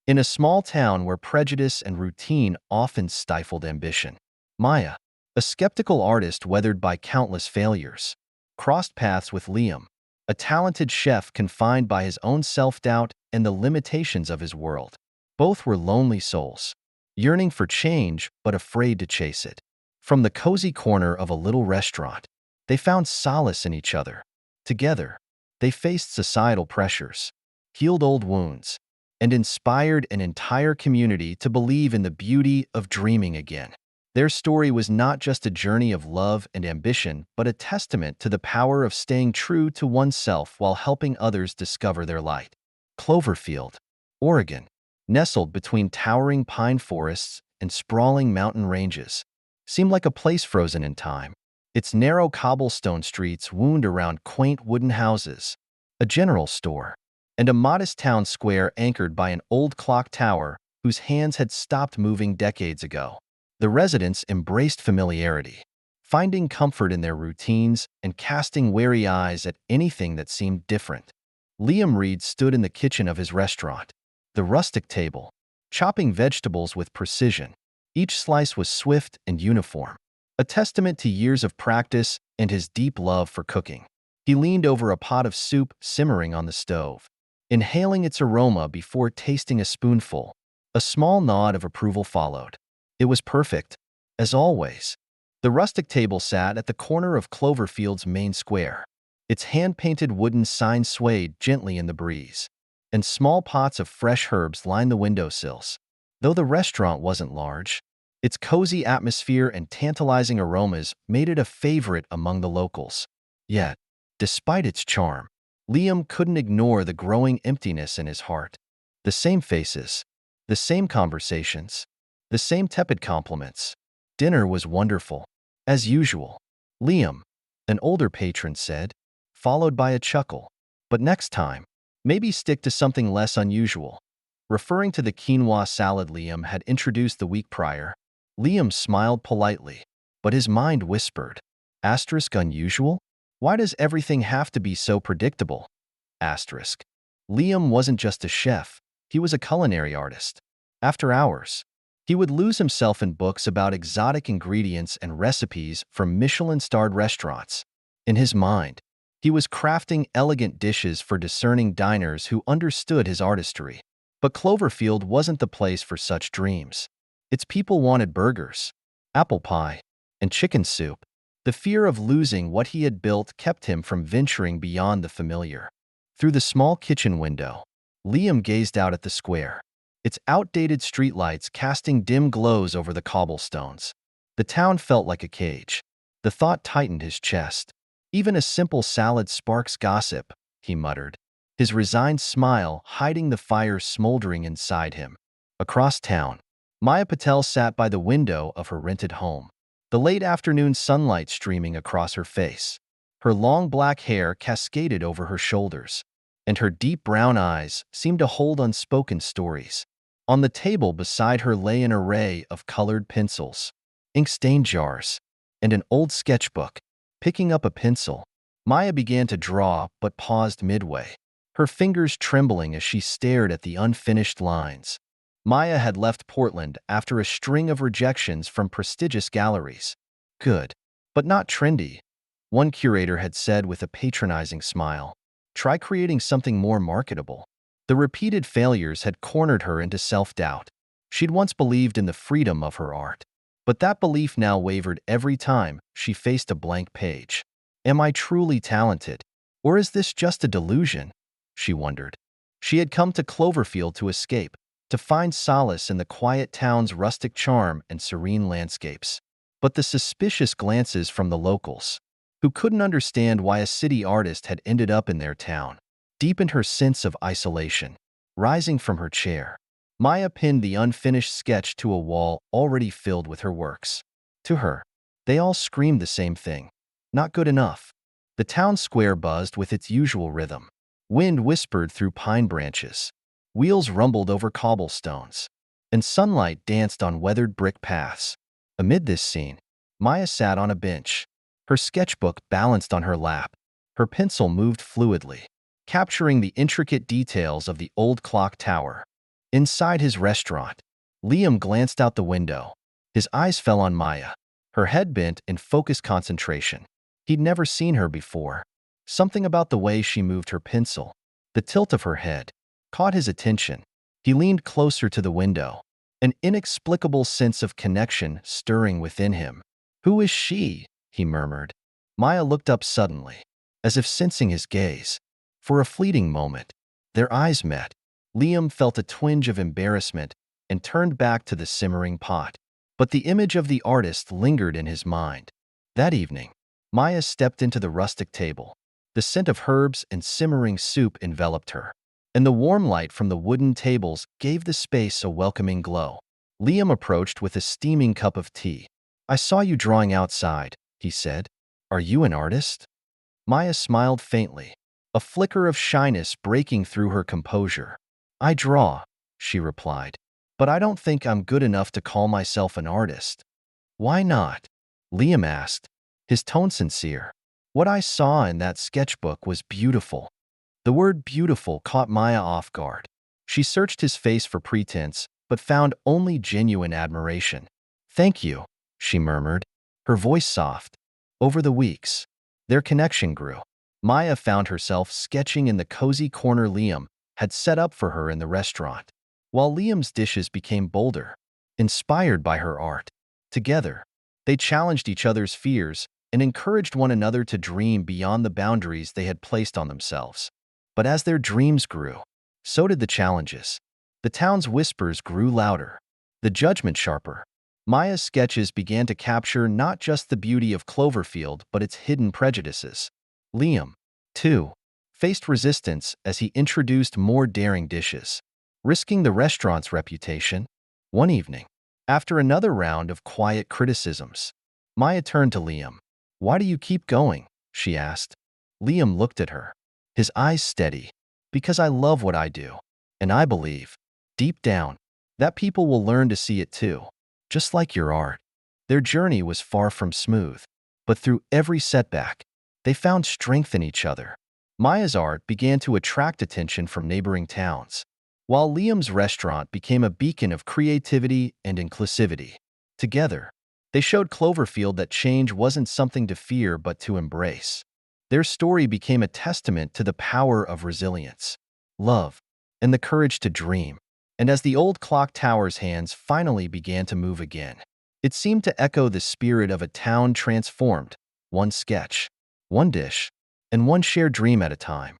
In a small town where prejudice and routine often stifled ambition, Maya, a skeptical artist weathered by countless failures, crossed paths with Liam, a talented chef confined by his own self-doubt and the limitations of his world. Both were lonely souls, yearning for change but afraid to chase it. From the cozy corner of a little restaurant, they found solace in each other. Together, they faced societal pressures, healed old wounds, and inspired an entire community to believe in the beauty of dreaming again. Their story was not just a journey of love and ambition, but a testament to the power of staying true to oneself while helping others discover their light. Cloverfield, Oregon, nestled between towering pine forests and sprawling mountain ranges, seemed like a place frozen in time. Its narrow cobblestone streets wound around quaint wooden houses, a general store, and a modest town square anchored by an old clock tower whose hands had stopped moving decades ago. The residents embraced familiarity, finding comfort in their routines and casting wary eyes at anything that seemed different. Liam Reed stood in the kitchen of his restaurant, the rustic table, chopping vegetables with precision. Each slice was swift and uniform, a testament to years of practice and his deep love for cooking. He leaned over a pot of soup simmering on the stove, inhaling its aroma before tasting a spoonful. A small nod of approval followed. It was perfect, as always. The rustic table sat at the corner of Cloverfield's main square. Its hand-painted wooden sign swayed gently in the breeze, and small pots of fresh herbs lined the windowsills. Though the restaurant wasn't large, its cozy atmosphere and tantalizing aromas made it a favorite among the locals. Yet, despite its charm, Liam couldn't ignore the growing emptiness in his heart. The same faces, the same conversations, the same tepid compliments. Dinner was wonderful, as usual, Liam, an older patron said, followed by a chuckle. But next time, maybe stick to something less unusual. Referring to the quinoa salad Liam had introduced the week prior, Liam smiled politely, but his mind whispered, unusual? Why does everything have to be so predictable? Liam wasn't just a chef, he was a culinary artist. After hours, he would lose himself in books about exotic ingredients and recipes from Michelin-starred restaurants. In his mind, he was crafting elegant dishes for discerning diners who understood his artistry. But Cloverfield wasn't the place for such dreams. Its people wanted burgers, apple pie, and chicken soup. The fear of losing what he had built kept him from venturing beyond the familiar. Through the small kitchen window, Liam gazed out at the square, its outdated streetlights casting dim glows over the cobblestones. The town felt like a cage. The thought tightened his chest. Even a simple salad sparks gossip, he muttered, his resigned smile hiding the fire smoldering inside him. Across town, Maya Patel sat by the window of her rented home, the late afternoon sunlight streaming across her face. Her long black hair cascaded over her shoulders, and her deep brown eyes seemed to hold unspoken stories. On the table beside her lay an array of colored pencils, ink-stained jars, and an old sketchbook. Picking up a pencil, Maya began to draw but paused midway, her fingers trembling as she stared at the unfinished lines. Maya had left Portland after a string of rejections from prestigious galleries. Good, but not trendy, one curator had said with a patronizing smile. Try creating something more marketable. The repeated failures had cornered her into self-doubt. She'd once believed in the freedom of her art, but that belief now wavered every time she faced a blank page. Am I truly talented? Or is this just a delusion? She wondered. She had come to Cloverfield to escape, to find solace in the quiet town's rustic charm and serene landscapes. But the suspicious glances from the locals, who couldn't understand why a city artist had ended up in their town, deepened her sense of isolation. Rising from her chair, Maya pinned the unfinished sketch to a wall already filled with her works. To her, they all screamed the same thing. Not good enough. The town square buzzed with its usual rhythm. Wind whispered through pine branches. Wheels rumbled over cobblestones, and sunlight danced on weathered brick paths. Amid this scene, Maya sat on a bench, her sketchbook balanced on her lap. Her pencil moved fluidly, capturing the intricate details of the old clock tower, Inside his restaurant, Liam glanced out the window. His eyes fell on Maya, her head bent in focused concentration. He'd never seen her before. Something about the way she moved her pencil, the tilt of her head, caught his attention. He leaned closer to the window, an inexplicable sense of connection stirring within him. "Who is she?" he murmured. Maya looked up suddenly, as if sensing his gaze. For a fleeting moment, their eyes met. Liam felt a twinge of embarrassment and turned back to the simmering pot. But the image of the artist lingered in his mind. That evening, Maya stepped into the rustic table. The scent of herbs and simmering soup enveloped her, and the warm light from the wooden tables gave the space a welcoming glow. Liam approached with a steaming cup of tea. "I saw you drawing outside," he said. "Are you an artist?" Maya smiled faintly, a flicker of shyness breaking through her composure. "I draw," she replied, "but I don't think I'm good enough to call myself an artist." "Why not?" Liam asked, his tone sincere. "What I saw in that sketchbook was beautiful." The word beautiful caught Maya off guard. She searched his face for pretense, but found only genuine admiration. "Thank you," she murmured, her voice soft. Over the weeks, their connection grew. Maya found herself sketching in the cozy corner Liam had set up for her in the restaurant, while Liam's dishes became bolder, inspired by her art. Together, they challenged each other's fears and encouraged one another to dream beyond the boundaries they had placed on themselves. But as their dreams grew, so did the challenges. The town's whispers grew louder, the judgment sharper. Maya's sketches began to capture not just the beauty of Cloverfield but its hidden prejudices. Liam, too, faced resistance as he introduced more daring dishes, risking the restaurant's reputation. One evening, after another round of quiet criticisms, Maya turned to Liam. "Why do you keep going?" she asked. Liam looked at her, his eyes steady. "Because I love what I do, and I believe, deep down, that people will learn to see it too, just like your art." Their journey was far from smooth, but through every setback, they found strength in each other. Maya's art began to attract attention from neighboring towns, while Liam's restaurant became a beacon of creativity and inclusivity. Together, they showed Cloverfield that change wasn't something to fear but to embrace. Their story became a testament to the power of resilience, love, and the courage to dream. And as the old clock tower's hands finally began to move again, it seemed to echo the spirit of a town transformed, one sketch, one dish, and one shared dream at a time.